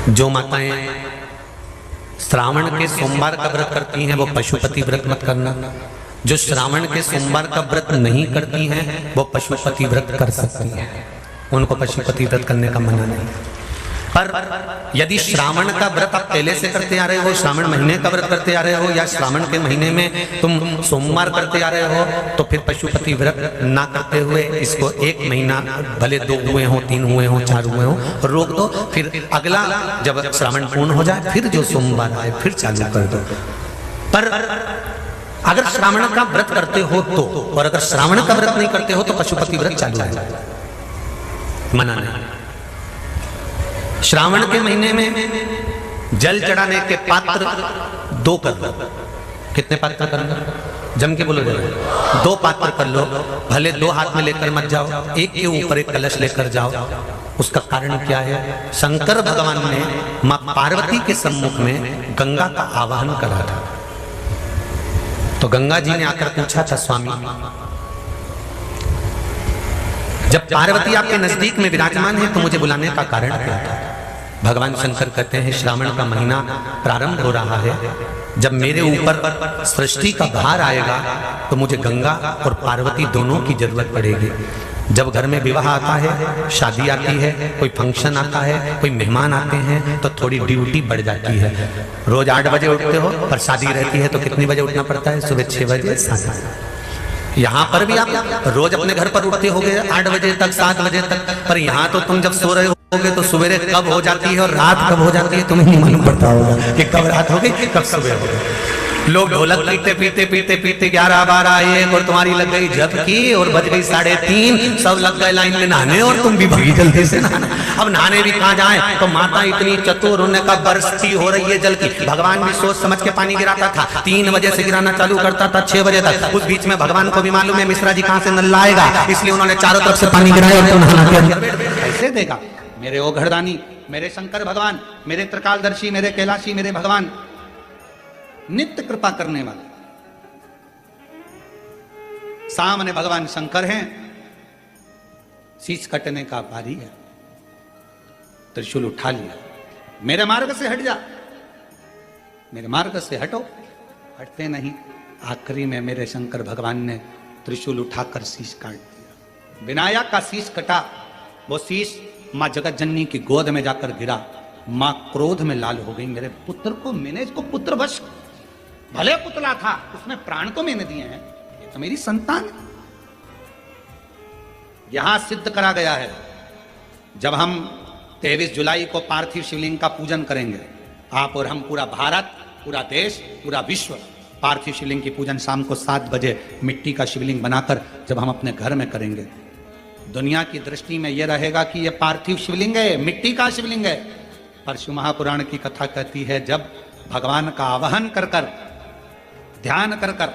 जो माताएं श्रावण के सोमवार का व्रत करती हैं वो पशुपति व्रत मत करना। जो श्रावण के सोमवार का व्रत नहीं करती हैं वो पशुपति व्रत कर सकती हैं, उनको पशुपति व्रत करने का मना नहीं। पर यदि श्रावण का व्रत आप पहले से करते आ रहे हो, श्रावण महीने का व्रत करते आ रहे हो, या श्रावण के महीने में तुम सोमवार करते आ रहे हो, तो फिर पशुपति व्रत ना करते हुए इसको 1 महीना, भले 2 हुए हो, 3 हुए हो, 4 हुए हो, रोक दो। फिर अगला जब श्रावण पूर्ण हो जाए फिर जो सोमवार आए फिर चालू कर दो। पर अगर श्रावण का व्रत करते हो तो, और अगर श्रावण का व्रत नहीं करते हो तो पशुपति व्रत चालू है, मना नहीं। श्रावण के महीने में जल चढ़ाने के पात्र 2 कर लो। कितने पात्र कर लो? जम के बोलो जरा। 2 पात्र कर लो, भले 2 हाथ में लेकर मत जाओ, एक के ऊपर एक कलश लेकर जाओ। उसका कारण क्या है? शंकर भगवान ने मां पार्वती के सम्मुख में गंगा का आवाहन करा था। तो गंगा जी ने आकर पूछा था, स्वामी जब पार्वती आपके नजदीक में विराजमान है तो मुझे बुलाने का कारण क्या था? भगवान शंकर कहते हैं, श्रावण का महीना प्रारंभ हो रहा है, जब मेरे ऊपर सृष्टि का भार आएगा तो मुझे गंगा और पार्वती दोनों की जरूरत पड़ेगी। जब घर में विवाह आता है, शादी आती है, कोई फंक्शन आता है, कोई मेहमान आते हैं, तो थोड़ी ड्यूटी बढ़ जाती है। रोज 8 बजे उठते हो, पर शादी रहती है तो कितनी बजे उठना पड़ता है? सुबह 6 बजे, 7 बजे। यहाँ पर भी आप रोज अपने घर पर उठते होगे 8 बजे तक, 7 बजे तक, पर यहाँ तो तुम जब सो रहे होगे तो सवेरे कब हो जाती है और रात कब हो जाती है तुम्हें नहीं मालूम पड़ता होगा कि कब रात हो गई कब सुबह हो गई। लोग ढोलक पीते पीते पीते पीते 11, 12, 1 और तुम्हारी लग गई झपकी और बज गई 3:30, सब लग गए लाइन में नहाने और तुम भी भागी जल्दी से नहाने। अब नहाने भी कहाँ जाए? तो माता इतनी चतुर, उन्हें का बरसती हो रही है जल की। भगवान भी सोच समझ के पानी गिराता था, 3 बजे से गिराना चालू करता था 6 बजे तक। उस बीच में भगवान को भी मालूम है मिश्रा जी कहाँ से नल लाएगा, इसलिए उन्होंने चारों तरफ से पानी गिराया और तो नहाना के ऐसे देगा। मेरे ओ घरदानी, मेरे शंकर भगवान, मेरे त्रिकालदर्शी, मेरे कैलाशी, मेरे भगवान नित्य कृपा करने वाले। सामने भगवान शंकर हैं, शीश कटने का बारी है, त्रिशूल उठा लिया, मेरे मार्ग से हट जा, मेरे मार्ग से हटो। हटते नहीं, आखिरी में मेरे शंकर भगवान ने त्रिशूल उठाकर शीश काट दिया। विनायक का शीश कटा, वो शीश मां जगत जननी की गोद में जाकर गिरा। मां क्रोध में लाल हो गई, मेरे पुत्र को, मैंने इसको पुत्र वश, भले पुतला था उसमें प्राण तो मैंने दिए हैं, ये तो मेरी संतान है। यहां सिद्ध करा गया है, जब हम 23 जुलाई को पार्थिव शिवलिंग का पूजन करेंगे, आप और हम, पूरा भारत, पूरा देश, पूरा विश्व पार्थिव शिवलिंग की पूजन शाम को 7 बजे मिट्टी का शिवलिंग बनाकर जब हम अपने घर में करेंगे, दुनिया की दृष्टि में यह रहेगा कि यह पार्थिव शिवलिंग है, मिट्टी का शिवलिंग है। परशु महापुराण की कथा कहती है, जब भगवान का आवाहन कर कर, ध्यान कर कर,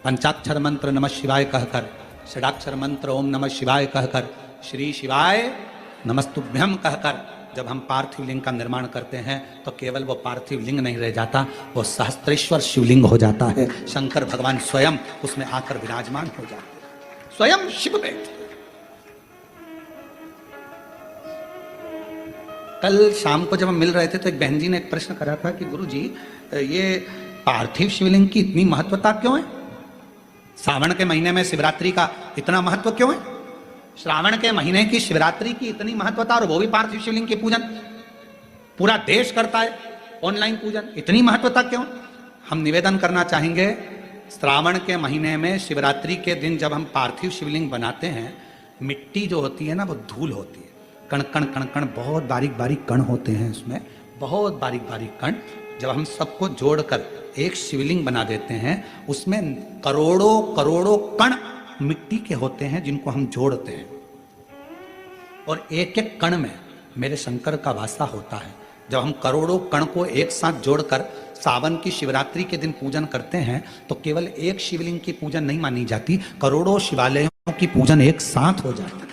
पंचाक्षर मंत्र नमः शिवाय कहकर, षडाक्षर मंत्र ओम नमः शिवाय कहकर, श्री शिवाय नमस्तुभ्यम कहकर जब हम पार्थिव लिंग का निर्माण करते हैं तो केवल वो पार्थिव लिंग नहीं रह जाता, वो सहस्त्रेश्वर शिवलिंग हो जाता है। शंकर भगवान स्वयं उसमें आकर विराजमान हो जाते हैं, स्वयं शिव बैठ। कल शाम को जब हम मिल रहे थे तो एक बहन जी ने एक प्रश्न करा था कि गुरु जी, ये पार्थिव शिवलिंग की इतनी महत्वता क्यों है? श्रावण के महीने में शिवरात्रि का इतना महत्व क्यों है? श्रावण के महीने की शिवरात्रि की इतनी महत्वता, और वो भी पार्थिव शिवलिंग के पूजन पूरा देश करता है, ऑनलाइन पूजन, इतनी महत्वता क्यों? हम निवेदन करना चाहेंगे, श्रावण के महीने में शिवरात्रि के दिन जब हम पार्थिव शिवलिंग बनाते हैं, मिट्टी जो होती है ना, वो धूल होती है, कण कण कण कण, बहुत बारीक बारीक कण होते हैं उसमें, बहुत बारीक बारीक कण। जब हम सबको जोड़कर एक शिवलिंग बना देते हैं, उसमें करोड़ों करोड़ों कण मिट्टी के होते हैं जिनको हम जोड़ते हैं, और एक एक कण में मेरे शंकर का वासा होता है। जब हम करोड़ों कण को एक साथ जोड़कर सावन की शिवरात्रि के दिन पूजन करते हैं तो केवल एक शिवलिंग की पूजन नहीं मानी जाती, करोड़ों शिवालयों की पूजन एक साथ हो जाती है,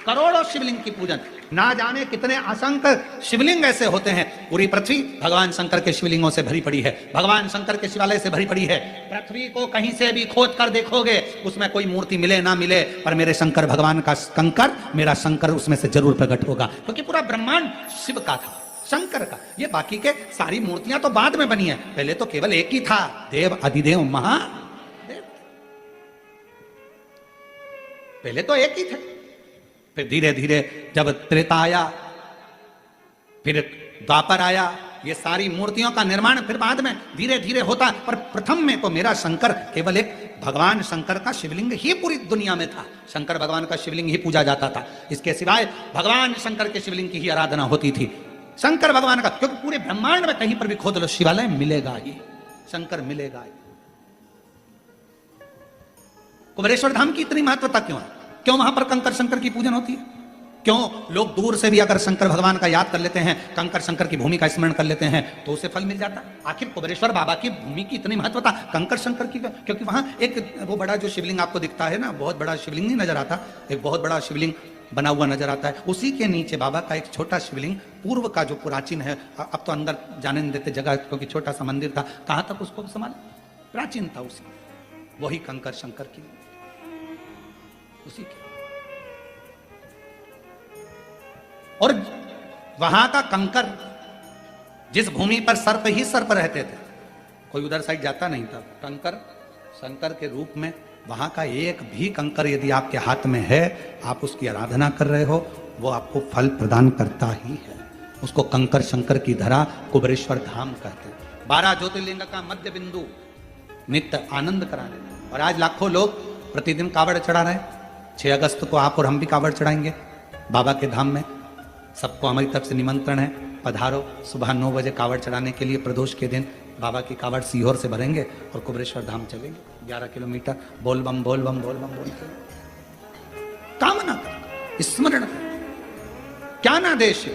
करोड़ों शिवलिंग की पूजन। ना जाने कितने असंख्य शिवलिंग ऐसे होते हैं। पूरी पृथ्वी भगवान शंकर के शिवलिंगों से भरी पड़ी है, भगवान शंकर के शिवालय से भरी पड़ी है। पृथ्वी को कहीं से भी खोद कर देखोगे, उसमें कोई मूर्ति मिले ना मिले, पर मेरे शंकर भगवान का कंकर, मेरा शंकर उसमें से जरूर प्रकट होगा, क्योंकि पूरा ब्रह्मांड शिव का था, शंकर का। ये बाकी के सारी मूर्तियां तो बाद में बनी है, पहले तो केवल एक ही था, देव अधिदेव महादेव। पहले तो एक ही थे, फिर धीरे धीरे जब त्रेता आया, फिर द्वापर आया, ये सारी मूर्तियों का निर्माण फिर बाद में धीरे धीरे होता। पर प्रथम में तो मेरा शंकर केवल एक भगवान शंकर का शिवलिंग ही पूरी दुनिया में था। शंकर भगवान का शिवलिंग ही पूजा जाता था, इसके सिवाय भगवान शंकर के शिवलिंग की ही आराधना होती थी। शंकर भगवान का, क्योंकि पूरे ब्रह्मांड में कहीं पर भी खोद लो शिवालय मिलेगा ही, शंकर मिलेगा ही। कुबेरेश्वर धाम की इतनी महत्वता क्यों है? क्यों वहां पर कंकर शंकर की पूजन होती है? क्यों लोग दूर से भी अगर शंकर भगवान का याद कर लेते हैं, कंकर शंकर की भूमि का स्मरण कर लेते हैं, तो उसे फल मिल जाता है? आखिर कुबेरेश्वर बाबा की भूमि की इतनी महत्वता कंकर शंकर की, क्योंकि वहां एक वो बड़ा जो शिवलिंग आपको दिखता है ना, बहुत बड़ा शिवलिंग नहीं नजर आता, एक बहुत बड़ा शिवलिंग बना हुआ नजर आता है, उसी के नीचे बाबा का एक छोटा शिवलिंग पूर्व का जो प्राचीन है, अब तो अंदर जाने नहीं देते जगह, क्योंकि छोटा सा मंदिर था, कहां तक उसको संभाले, प्राचीन था उसी, वही कंकर शंकर की, उसी के। और वहां का कंकर, जिस भूमि पर सर्प ही सर्प रहते थे, कोई उधर साइड जाता नहीं था, कंकर शंकर के रूप में वहां का एक भी कंकर यदि आपके हाथ में है, आप उसकी आराधना कर रहे हो, वो आपको फल प्रदान करता ही है। उसको कंकर शंकर की धरा कुबेरेश्वर धाम कहते हैं। 12 ज्योतिर्लिंग का मध्य बिंदु, नित्य आनंद कराने। और आज लाखों लोग प्रतिदिन कावड़ चढ़ा रहे हैं। 6 अगस्त को आप और हम भी कावड़ चढ़ाएंगे बाबा के धाम में। सबको हमारी तरफ से निमंत्रण है, पधारो। सुबह 9 बजे कावड़ चढ़ाने के लिए प्रदोष के दिन बाबा की कावड़ सीहोर से भरेंगे और कुबेरेश्वर धाम चलेंगे 11 किलोमीटर। बोल बम बोल बम बोल बम बोल के कामना कर, स्मरण कर, क्या ना देश।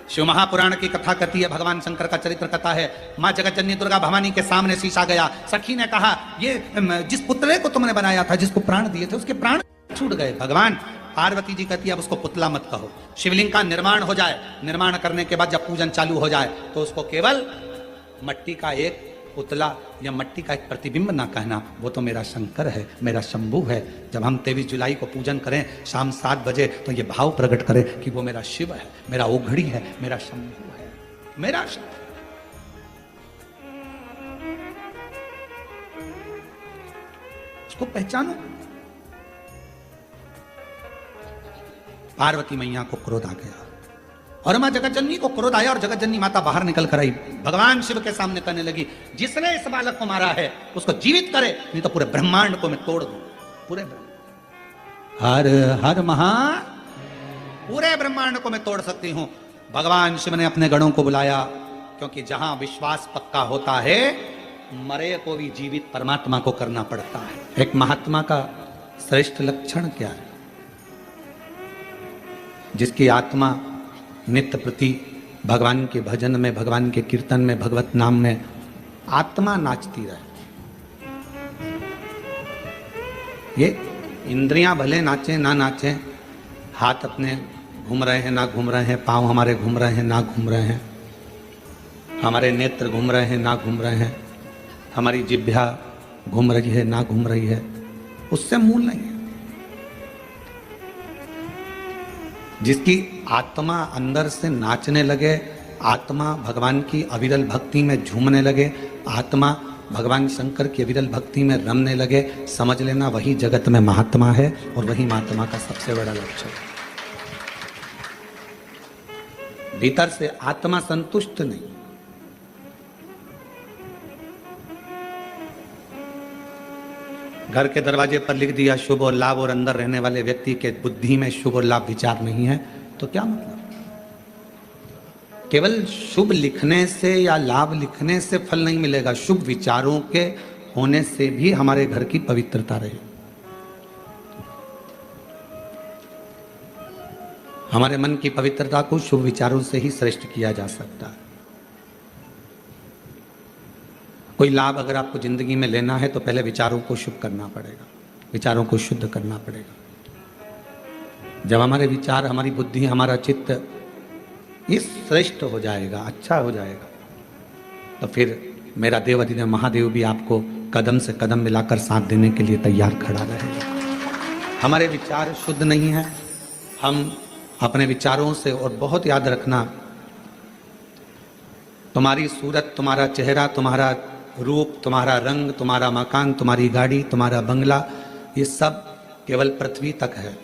शिव महापुराण की कथा कहती है, भगवान शंकर का चरित्र कथा है। माँ जगतजननी दुर्गा भवानी के सामने शीशा गया। सखी ने कहा, ये जिस पुतले को तुमने बनाया था, जिसको प्राण दिए थे, उसके प्राण छूट गए। भगवान पार्वती जी कहती है, अब उसको पुतला मत कहो, शिवलिंग का निर्माण हो जाए। निर्माण करने के बाद जब पूजन चालू हो जाए, तो उसको केवल मट्टी का एक पुतला या मट्टी का एक प्रतिबिंब ना कहना, वो तो मेरा शंकर है, मेरा शंभू है। जब हम 23 जुलाई को पूजन करें शाम 7 बजे, तो ये भाव प्रकट करें कि वो मेरा शिव है, मेरा ओघड़ी है, मेरा शंभू है, मेरा शिव। उसको पहचानो। पार्वती मैया को क्रोध आ गया और मां जगतजननी को क्रोध आया और जगतजननी माता बाहर निकल कर आई, भगवान शिव के सामने कहने लगी, जिसने इस बालक को मारा है उसको जीवित करे, नहीं तो पूरे ब्रह्मांड को मैं तोड़ दूं। पूरे हर हर महा, पूरे ब्रह्मांड को मैं तोड़ सकती हूं। भगवान शिव ने अपने गणों को बुलाया, क्योंकि जहां विश्वास पक्का होता है, मरे को भी जीवित परमात्मा को करना पड़ता है। एक महात्मा का श्रेष्ठ लक्षण क्या है? जिसकी आत्मा नित्य प्रति भगवान के भजन में, भगवान के कीर्तन में, भगवत नाम में आत्मा नाचती रहे। ये इंद्रियां भले नाचे ना नाचे, हाथ अपने घूम रहे हैं ना घूम रहे हैं, पांव हमारे घूम रहे हैं ना घूम रहे हैं, हमारे नेत्र घूम रहे हैं ना घूम रहे हैं, हमारी जिह्वा घूम रही है ना घूम रही है, उससे मूल नहीं है। जिसकी आत्मा अंदर से नाचने लगे, आत्मा भगवान की अविरल भक्ति में झूमने लगे, आत्मा भगवान शंकर की अविरल भक्ति में रमने लगे, समझ लेना वही जगत में महात्मा है और वही महात्मा का सबसे बड़ा लक्ष्य है। भीतर से आत्मा संतुष्ट नहीं। घर के दरवाजे पर लिख दिया शुभ और लाभ, और अंदर रहने वाले व्यक्ति के बुद्धि में शुभ और लाभ विचार नहीं है, तो क्या मतलब? केवल शुभ लिखने से या लाभ लिखने से फल नहीं मिलेगा, शुभ विचारों के होने से भी हमारे घर की पवित्रता रहे। हमारे मन की पवित्रता को शुभ विचारों से ही श्रेष्ठ किया जा सकता है। कोई लाभ अगर आपको जिंदगी में लेना है, तो पहले विचारों को शुभ करना पड़ेगा, विचारों को शुद्ध करना पड़ेगा। जब हमारे विचार, हमारी बुद्धि, हमारा चित्त ये श्रेष्ठ हो जाएगा, अच्छा हो जाएगा, तो फिर मेरा देव अधिदेव महादेव भी आपको कदम से कदम मिलाकर साथ देने के लिए तैयार खड़ा रहेगा। हमारे विचार शुद्ध नहीं है, हम अपने विचारों से, और बहुत याद रखना, तुम्हारी सूरत, तुम्हारा चेहरा, तुम्हारा रूप, तुम्हारा रंग, तुम्हारा मकान, तुम्हारी गाड़ी, तुम्हारा बंगला, ये सब केवल पृथ्वी तक है।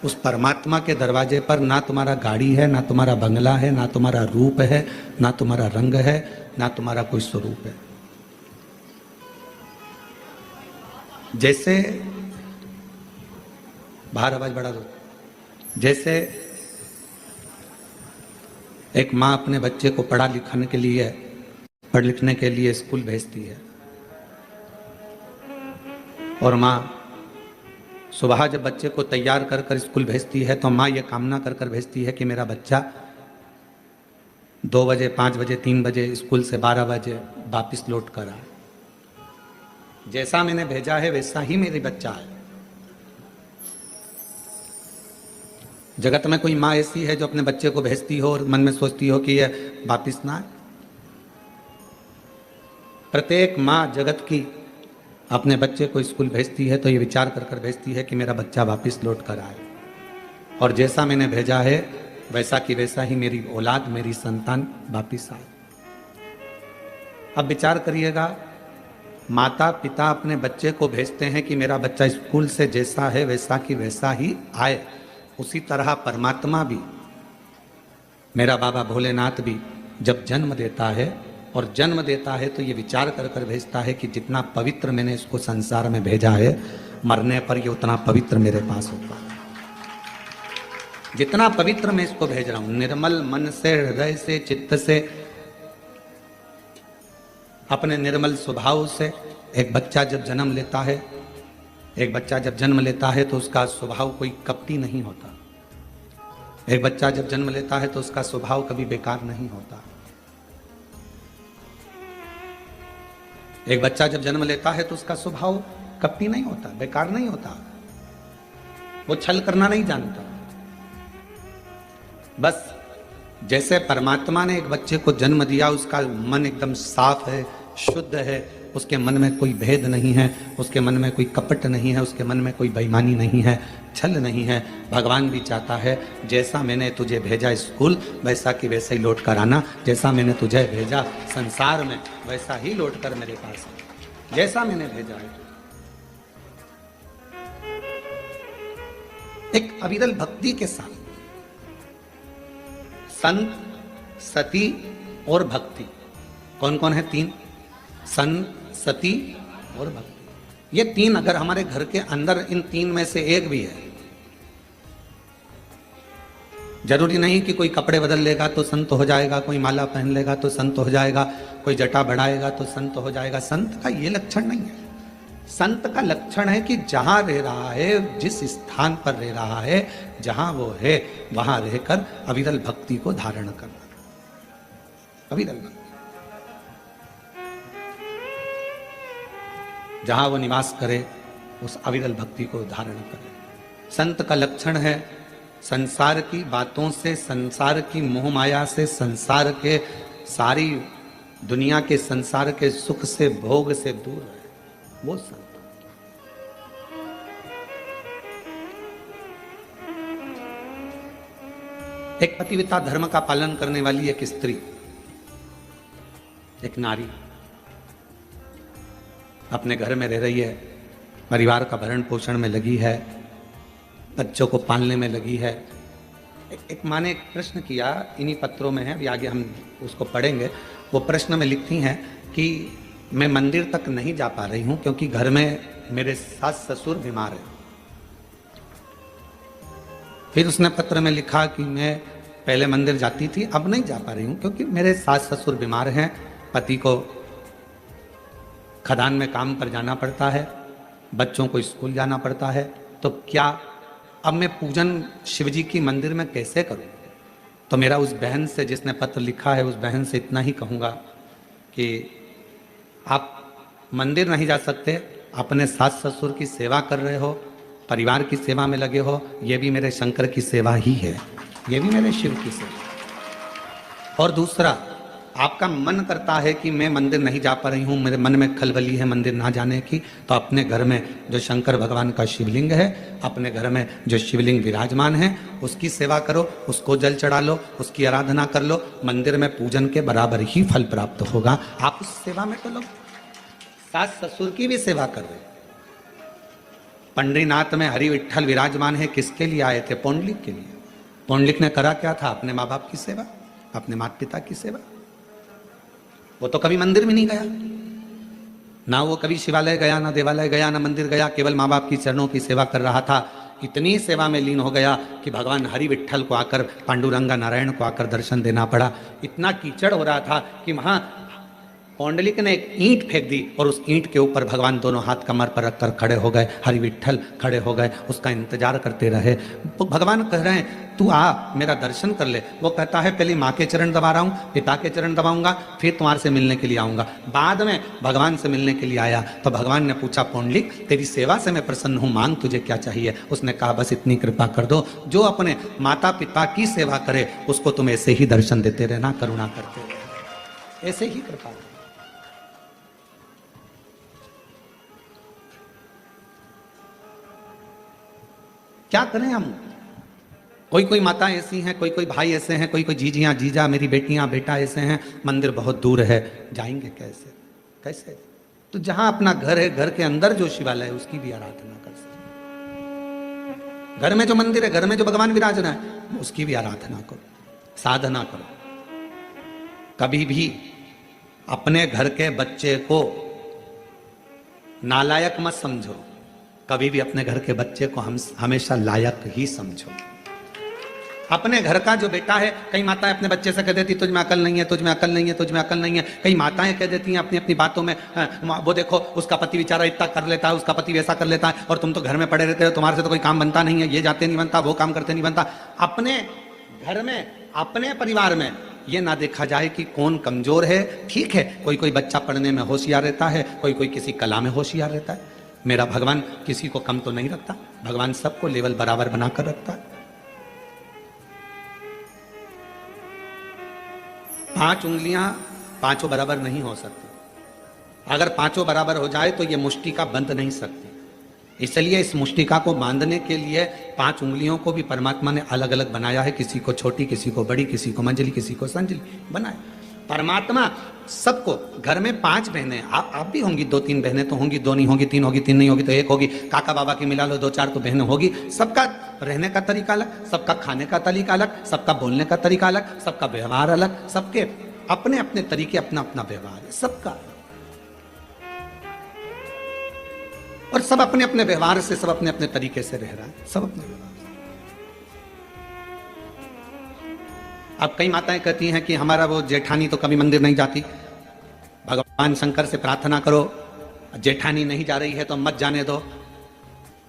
उस परमात्मा के दरवाजे पर ना तुम्हारा गाड़ी है, ना तुम्हारा बंगला है, ना तुम्हारा रूप है, ना तुम्हारा रंग है, ना तुम्हारा कोई स्वरूप है। जैसे बाहर आवाज बढ़ा दो। जैसे एक माँ अपने बच्चे को पढ़ लिखने के लिए स्कूल भेजती है, और माँ सुबह जब बच्चे को तैयार कर कर स्कूल भेजती है तो माँ ये कामना कर कर भेजती है कि मेरा बच्चा 2 बजे, 5 बजे, 3 बजे स्कूल से 12 बजे वापस लौट कर आए। जैसा मैंने भेजा है वैसा ही मेरी बच्चा है। जगत में कोई माँ ऐसी है जो अपने बच्चे को भेजती हो और मन में सोचती हो कि ये वापिस ना आए? प्रत्येक माँ जगत की अपने बच्चे को स्कूल भेजती है तो ये विचार कर कर भेजती है कि मेरा बच्चा वापस लौट कर आए, और जैसा मैंने भेजा है वैसा कि वैसा ही मेरी औलाद, मेरी संतान वापस आए। अब विचार करिएगा, माता पिता अपने बच्चे को भेजते हैं कि मेरा बच्चा स्कूल से जैसा है वैसा कि वैसा ही आए, उसी तरह परमात्मा भी, मेरा बाबा भोलेनाथ भी जब जन्म देता है, और जन्म देता है तो ये विचार कर कर भेजता है कि जितना पवित्र मैंने इसको संसार में भेजा है, मरने पर ये उतना पवित्र मेरे पास होगा। जितना पवित्र मैं इसको भेज रहा हूं, निर्मल मन से, हृदय से, चित्त से, अपने निर्मल स्वभाव से। एक बच्चा जब जन्म लेता है, तो उसका स्वभाव कोई कपटी नहीं होता। एक बच्चा जब जन्म लेता है तो उसका स्वभाव कभी बेकार नहीं होता। एक बच्चा जब जन्म लेता है तो उसका स्वभाव कपटी नहीं होता, बेकार नहीं होता, वो छल करना नहीं जानता। बस जैसे परमात्मा ने एक बच्चे को जन्म दिया, उसका मन एकदम साफ है, शुद्ध है, उसके मन में कोई भेद नहीं है, उसके मन में कोई कपट नहीं है, उसके मन में कोई बेईमानी नहीं है, छल नहीं है। भगवान भी चाहता है जैसा मैंने तुझे भेजा स्कूल वैसा कि वैसे ही लौट कर आना, जैसा मैंने तुझे भेजा संसार में वैसा ही लौट कर मेरे पास आना, जैसा मैंने भेजा है। एक अविरल भक्ति के साथ संत, सती और भक्ति, कौन कौन है? 3, संत, सती और भक्ति। ये 3 अगर हमारे घर के अंदर इन 3 में से एक भी है, जरूरी नहीं कि कोई कपड़े बदल लेगा तो संत हो जाएगा, कोई माला पहन लेगा तो संत हो जाएगा, कोई जटा बढ़ाएगा तो संत हो जाएगा। संत का ये लक्षण नहीं है। संत का लक्षण है कि जहां रह रहा है, जिस स्थान पर रह रहा है, जहां वो है वहां रहकर अविरल भक्ति को धारण करना। अविरल भक्ति, जहां वो निवास करे उस अविरल भक्ति को धारण करे। संत का लक्षण है संसार की बातों से, संसार की मोह माया से, संसार के सारी दुनिया के संसार के सुख से, भोग से दूर रहे, वो संत। एक पतिव्रता धर्म का पालन करने वाली एक स्त्री, एक नारी अपने घर में रह रही है, परिवार का भरण पोषण में लगी है, बच्चों को पालने में लगी है। एक माँ ने एक प्रश्न किया, इन्हीं पत्रों में है, अभी आगे हम उसको पढ़ेंगे। वो प्रश्न में लिखती हैं कि मैं मंदिर तक नहीं जा पा रही हूँ क्योंकि घर में मेरे सास ससुर बीमार है। फिर उसने पत्र में लिखा कि मैं पहले मंदिर जाती थी, अब नहीं जा पा रही हूँ क्योंकि मेरे सास ससुर बीमार हैं, पति को खदान में काम पर जाना पड़ता है, बच्चों को स्कूल जाना पड़ता है, तो क्या अब मैं पूजन शिवजी की मंदिर में कैसे करूं? तो मेरा उस बहन से, जिसने पत्र लिखा है, उस बहन से इतना ही कहूँगा कि आप मंदिर नहीं जा सकते, अपने सास ससुर की सेवा कर रहे हो, परिवार की सेवा में लगे हो, ये भी मेरे शंकर की सेवा ही है, ये भी मेरे शिव की सेवा। और दूसरा, आपका मन करता है कि मैं मंदिर नहीं जा पा रही हूँ, मेरे मन में खलबली है मंदिर ना जाने की, तो अपने घर में जो शंकर भगवान का शिवलिंग है, अपने घर में जो शिवलिंग विराजमान है, उसकी सेवा करो, उसको जल चढ़ा लो, उसकी आराधना कर लो, मंदिर में पूजन के बराबर ही फल प्राप्त होगा। आप उस सेवा में तो लोग सास ससुर की भी सेवा कर रहे। पंडरीनाथ में हरि विठ्ठल विराजमान है, किसके लिए आए थे? पौंडलिक के लिए। पौंडलिक ने करा क्या था? अपने माँ बाप की सेवा, अपने माता पिता की सेवा। वो तो कभी मंदिर में नहीं गया, ना वो कभी शिवालय गया, ना देवालय गया, ना मंदिर गया, केवल माँ बाप की चरणों की सेवा कर रहा था। इतनी सेवा में लीन हो गया कि भगवान हरि विठ्ठल को आकर, पांडुरंगा नारायण को आकर दर्शन देना पड़ा। इतना कीचड़ हो रहा था कि वहां पौंडलिक ने एक ईंट फेंक दी और उस ईंट के ऊपर भगवान दोनों हाथ कमर पर रखकर खड़े हो गए, हरि विठ्ठल खड़े हो गए, उसका इंतजार करते रहे। तो भगवान कह रहे हैं तू आ, मेरा दर्शन कर ले। वो कहता है पहले माँ के चरण दबा रहा हूँ, पिता के चरण दबाऊंगा, फिर तुम्हारे से मिलने के लिए आऊंगा। बाद में भगवान से मिलने के लिए आया तो भगवान ने पूछा, पौंडलिक तेरी सेवा से मैं प्रसन्न हूँ, मांग तुझे क्या चाहिए? उसने कहा बस इतनी कृपा कर दो, जो अपने माता पिता की सेवा करे उसको तुम ऐसे ही दर्शन देते रहना, करुणा करते रहना, ऐसे ही कृपा। क्या करें हम? कोई कोई माता ऐसी हैं, कोई कोई भाई ऐसे हैं, कोई कोई जीजियाँ जीजा, मेरी बेटियां बेटा ऐसे हैं, मंदिर बहुत दूर है, जाएंगे कैसे? कैसे? तो जहां अपना घर है, घर के अंदर जो शिवालय है उसकी भी आराधना कर सकते। घर में जो मंदिर है, घर में जो भगवान विराजना है, उसकी भी आराधना करो, साधना करो। कभी भी अपने घर के बच्चे को नालायक मत समझो, कभी भी अपने घर के बच्चे को हम हमेशा लायक ही समझो। अपने घर का जो बेटा है, कई माताएं अपने बच्चे से कह देती तुझ में अकल नहीं है, तुझ में अकल नहीं है, तुझ में अकल नहीं है। कई माताएं कह देती हैं अपनी अपनी बातों में, वो देखो उसका पति बेचारा इतना कर लेता है, उसका पति वैसा कर लेता है, और तुम तो घर में पड़े रहते हो, तुम्हारे से तो कोई काम बनता नहीं है, ये जाते नहीं बनता, वो काम करते नहीं बनता। अपने घर में, अपने परिवार में ये ना देखा जाए कि कौन कमजोर है। ठीक है, कोई कोई बच्चा पढ़ने में होशियार रहता है, कोई कोई किसी कला में होशियार रहता है। मेरा भगवान किसी को कम तो नहीं रखता, भगवान सबको लेवल बराबर बनाकर रखता है। 5 उंगलियां पांचों बराबर नहीं हो सकती। अगर पांचों बराबर हो जाए तो ये मुष्टिका बंध नहीं सकती। इसलिए इस मुष्टिका को बांधने के लिए 5 उंगलियों को भी परमात्मा ने अलग अलग बनाया है। किसी को छोटी, किसी को बड़ी, किसी को मंजली, किसी को संजली बनाया परमात्मा सबको। घर में 5 बहनें, आप भी होंगी, 2-3 बहनें तो होंगी, 2 नहीं होगी, 3 होगी, 3 नहीं होगी तो 1 होगी, काका बाबा की मिला लो 2-4 तो बहनें होगी। सबका रहने का तरीका अलग, सबका खाने का तरीका अलग, सबका बोलने का तरीका अलग, सबका व्यवहार अलग, सबके अपने अपने तरीके, अपना अपना व्यवहार है सबका। और सब अपने अपने व्यवहार से, सब अपने अपने तरीके से रह रहा है, सब अपने व्यवहार। अब कई माताएं कहती हैं कि हमारा वो जेठानी तो कभी मंदिर नहीं जाती। भगवान शंकर से प्रार्थना करो, जेठानी नहीं जा रही है तो मत जाने दो।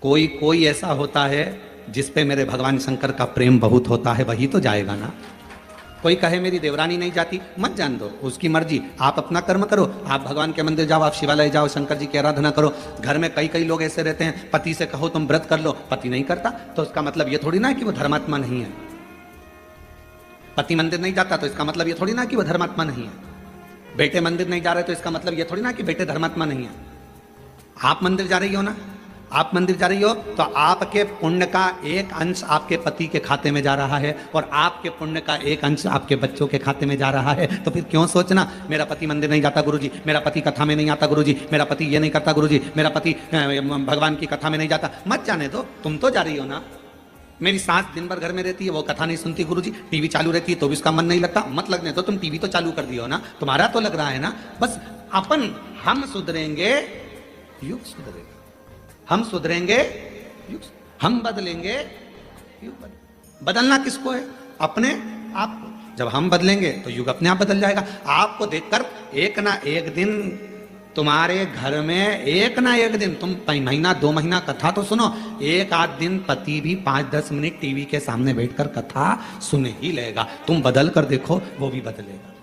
कोई कोई ऐसा होता है जिस पे मेरे भगवान शंकर का प्रेम बहुत होता है, वही तो जाएगा ना। कोई कहे मेरी देवरानी नहीं जाती, मत जान दो, उसकी मर्जी। आप अपना कर्म करो, आप भगवान के मंदिर जाओ, आप शिवालय जाओ, शंकर जी की आराधना करो। घर में कई कई लोग ऐसे रहते हैं, पति से कहो तुम व्रत कर लो, पति नहीं करता तो उसका मतलब ये थोड़ी ना कि वो धर्मात्मा नहीं है। पति मंदिर नहीं जाता तो इसका मतलब ये थोड़ी ना कि वो धर्मात्मा नहीं है। बेटे मंदिर नहीं जा रहे तो इसका मतलब ये थोड़ी ना कि बेटे धर्मात्मा नहीं है। आप मंदिर जा रही हो ना, आप मंदिर जा रही हो तो आपके पुण्य का एक अंश आपके पति के खाते में जा रहा है और आपके पुण्य का एक अंश आपके बच्चों के खाते में जा रहा है। तो फिर क्यों सोचना मेरा पति मंदिर नहीं जाता गुरुजी, मेरा पति कथा में नहीं आता गुरुजी, मेरा पति ये नहीं करता गुरुजी, मेरा पति भगवान की कथा में नहीं जाता। मत जाने दो, तुम तो जा रही हो ना। मेरी सास दिन भर घर में रहती है, वो कथा नहीं सुनती गुरुजी, टीवी चालू रहती है तो भी उसका मन नहीं लगता। मत लगने दो, तुम टीवी तो चालू कर दियो ना, तुम्हारा तो लग रहा है ना। बस अपन हम सुधरेंगे युग सुधरेगा, हम सुधरेंगे युग, हम बदलेंगे युग। बदलना किसको है? अपने आप को। जब हम बदलेंगे तो युग अपने आप बदल जाएगा। आपको देखकर एक ना एक दिन तुम्हारे घर में, एक ना एक दिन, तुम महीना 2 महीना कथा तो सुनो, एक आध दिन पति भी 5-10 मिनट टीवी के सामने बैठकर कथा सुने ही लेगा। तुम बदल कर देखो, वो भी बदलेगा।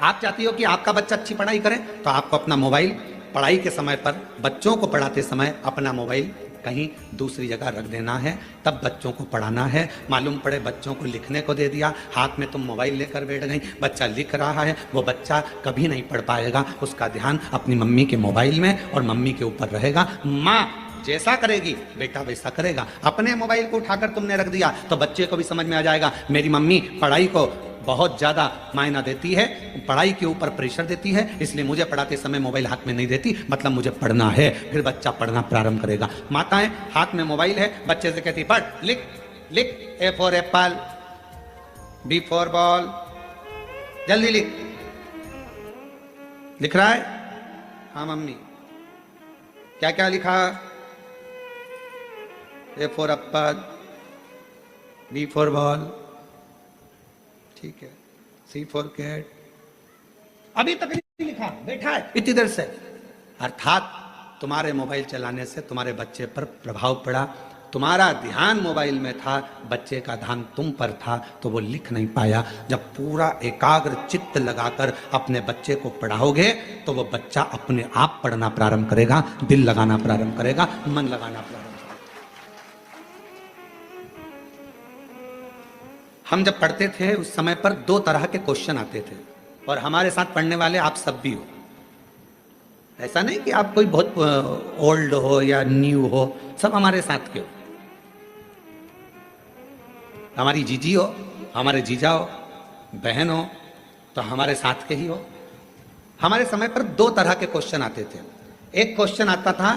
आप चाहती हो कि आपका बच्चा अच्छी पढ़ाई करे तो आपको अपना मोबाइल, पढ़ाई के समय पर बच्चों को पढ़ाते समय अपना मोबाइल कहीं दूसरी जगह रख देना है, तब बच्चों को पढ़ाना है। मालूम पड़े बच्चों को लिखने को दे दिया, हाथ में तुम मोबाइल लेकर बैठ गई, बच्चा लिख रहा है, वो बच्चा कभी नहीं पढ़ पाएगा। उसका ध्यान अपनी मम्मी के मोबाइल में और मम्मी के ऊपर रहेगा। माँ जैसा करेगी बेटा वैसा करेगा। अपने मोबाइल को उठाकर तुमने रख दिया तो बच्चे को भी समझ में आ जाएगा मेरी मम्मी पढ़ाई को बहुत ज्यादा मायना देती है, पढ़ाई के ऊपर प्रेशर देती है, इसलिए मुझे पढ़ाते समय मोबाइल हाथ में नहीं देती, मतलब मुझे पढ़ना है। फिर बच्चा पढ़ना प्रारंभ करेगा। माताएं हाथ में मोबाइल है, बच्चे से कहती पढ़, लिख लिख, A for apple, B for ball, जल्दी लिख। लिख रहा है? हाँ मम्मी। क्या क्या लिखा? A for apple, B for ball, ठीक है, सी फॉर कैट। अभी तक नहीं लिखा, बैठा है इतनी देर से। अर्थात तुम्हारे मोबाइल चलाने से तुम्हारे बच्चे पर प्रभाव पड़ा, तुम्हारा ध्यान मोबाइल में था, बच्चे का ध्यान तुम पर था, तो वो लिख नहीं पाया। जब पूरा एकाग्र चित्त लगाकर अपने बच्चे को पढ़ाओगे तो वो बच्चा अपने आप पढ़ना प्रारंभ करेगा, दिल लगाना प्रारंभ करेगा, मन लगाना प्रारंभ। हम जब पढ़ते थे उस समय पर 2 तरह के क्वेश्चन आते थे, और हमारे साथ पढ़ने वाले आप सब भी हो। ऐसा नहीं कि आप कोई बहुत ओल्ड हो या न्यू हो, सब हमारे साथ के हो। हमारी जीजी हो, हमारे जीजा हो, बहन हो, तो हमारे साथ के ही हो। हमारे समय पर 2 तरह के क्वेश्चन आते थे। एक क्वेश्चन आता था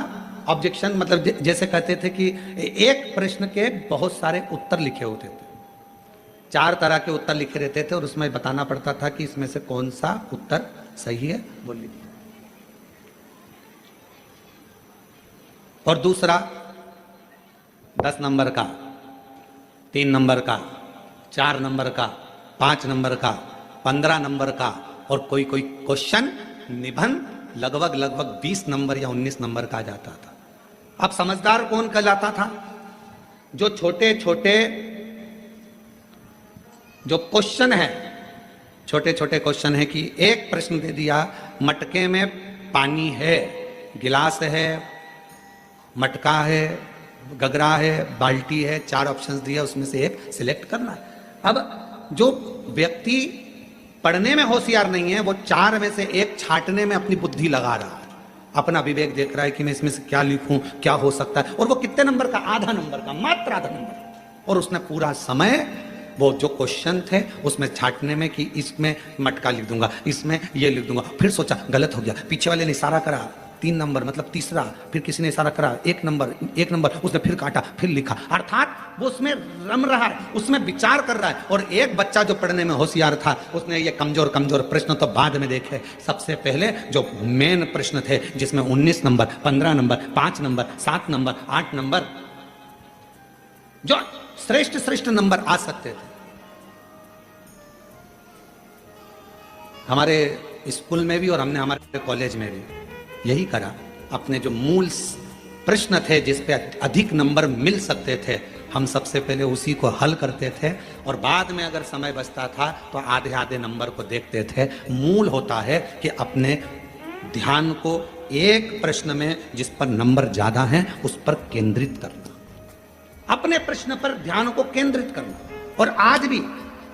ऑब्जेक्शन, मतलब जैसे कहते थे कि एक प्रश्न के बहुत सारे उत्तर लिखे होते थे, 4 तरह के उत्तर लिखे रहते थे, और उसमें बताना पड़ता था कि इसमें से कौन सा उत्तर सही है, वो लिखिए। और दूसरा 10 नंबर का, 3 नंबर का, 4 नंबर का, 5 नंबर का, 15 नंबर का, और कोई कोई क्वेश्चन निबंध लगभग 20 नंबर या 19 नंबर का आ जाता था। अब समझदार कौन कहलाता था? जो छोटे छोटे जो क्वेश्चन है, छोटे छोटे क्वेश्चन है कि एक प्रश्न दे दिया, मटके में पानी है, गिलास है, मटका है, गगरा है, बाल्टी है, 4 ऑप्शंस दिया, उसमें से एक सिलेक्ट करना है। अब जो व्यक्ति पढ़ने में होशियार नहीं है, वो 4 में से एक छांटने में अपनी बुद्धि लगा रहा है, अपना विवेक देख रहा है कि मैं इसमें से क्या लिखूं, क्या हो सकता है, और वो कितने नंबर का? आधा नंबर का, मात्र आधा नंबर। और उसने पूरा समय वो जो क्वेश्चन थे उसमें छांटने में कि इसमें मटका लिख दूंगा, इसमें ये लिख दूंगा, फिर सोचा गलत हो गया, पीछे वाले ने इशारा करा 3 नंबर मतलब तीसरा, फिर किसी ने इशारा करा 1 नंबर, उसने फिर काटा, फिर लिखा। अर्थात वो उसमें रम रहा है, उसमें विचार कर रहा है। और एक बच्चा जो पढ़ने में होशियार था, उसने ये कमजोर प्रश्न तो बाद में देखे, सबसे पहले जो मेन प्रश्न थे जिसमें 19 number, 15 number, 5 number, 7 number, 8 number, जो श्रेष्ठ नंबर आ सकते थे। हमारे स्कूल में भी और हमने हमारे कॉलेज में भी यही करा। अपने जो मूल प्रश्न थे जिस पे अधिक नंबर मिल सकते थे, हम सबसे पहले उसी को हल करते थे, और बाद में अगर समय बचता था तो आधे आधे नंबर को देखते थे। मूल होता है कि अपने ध्यान को एक प्रश्न में जिस पर नंबर ज्यादा हैं उस पर केंद्रित करना, अपने प्रश्न पर ध्यान को केंद्रित करना। और आज भी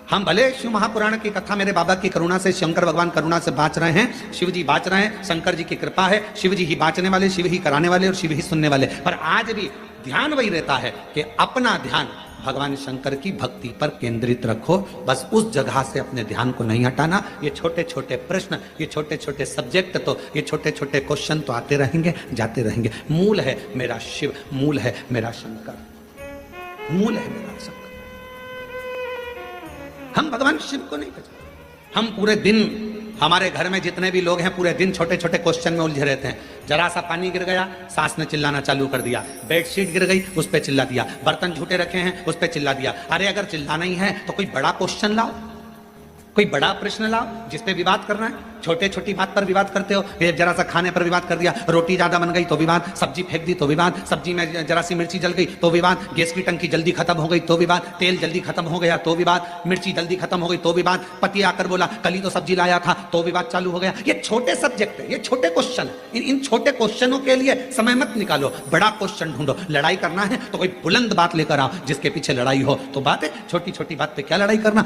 हम भले शिव महापुराण की कथा मेरे बाबा की करुणा से, शंकर भगवान करुणा से बाँच रहे हैं, शिव जी बाँच रहे हैं, शंकर जी की कृपा है, शिव जी ही बाँचने वाले, शिव ही कराने वाले और शिव ही सुनने वाले, पर आज भी ध्यान वही रहता है कि अपना ध्यान भगवान शंकर की भक्ति पर केंद्रित रखो। बस उस जगह से अपने ध्यान को नहीं हटाना। ये छोटे छोटे प्रश्न, ये छोटे छोटे सब्जेक्ट, तो ये छोटे छोटे क्वेश्चन तो आते रहेंगे, जाते रहेंगे। मूल है मेरा शिव, मूल है मेरा शंकर, मूल है मेरा शंकर। हम भगवान शिव को नहीं पहचानते। हम पूरे दिन, हमारे घर में जितने भी लोग हैं पूरे दिन छोटे छोटे क्वेश्चन में उलझे रहते हैं। जरा सा पानी गिर गया, सास ने चिल्लाना चालू कर दिया, बेडशीट गिर गई उस पर चिल्ला दिया, बर्तन झूठे रखे हैं उस पर चिल्ला दिया। अरे अगर चिल्लाना ही है तो कोई बड़ा क्वेश्चन लाओ, कोई बड़ा प्रश्न लाओ जिस पे विवाद करना है। छोटे छोटी बात पर विवाद करते हो। ये जरा सा खाने पर विवाद कर दिया, रोटी ज्यादा बन गई तो विवाद, सब्जी फेंक दी तो विवाद, सब्जी में जरा सी मिर्ची जल गई तो विवाद, गैस की टंकी जल्दी खत्म हो गई तो विवाद, तेल जल्दी खत्म हो गया तो विवाद, मिर्ची जल्दी खत्म हो गई तो विवाद, पति आकर बोला कल ही तो सब्जी लाया था तो विवाद चालू हो गया। ये छोटे सब्जेक्ट है, ये छोटे क्वेश्चन है। इन छोटे क्वेश्चनों के लिए समय मत निकालो, बड़ा क्वेश्चन ढूंढो। लड़ाई करना है तो कोई बुलंद बात लेकर आओ जिसके पीछे लड़ाई हो। तो बात है छोटी छोटी बात पे क्या लड़ाई करना।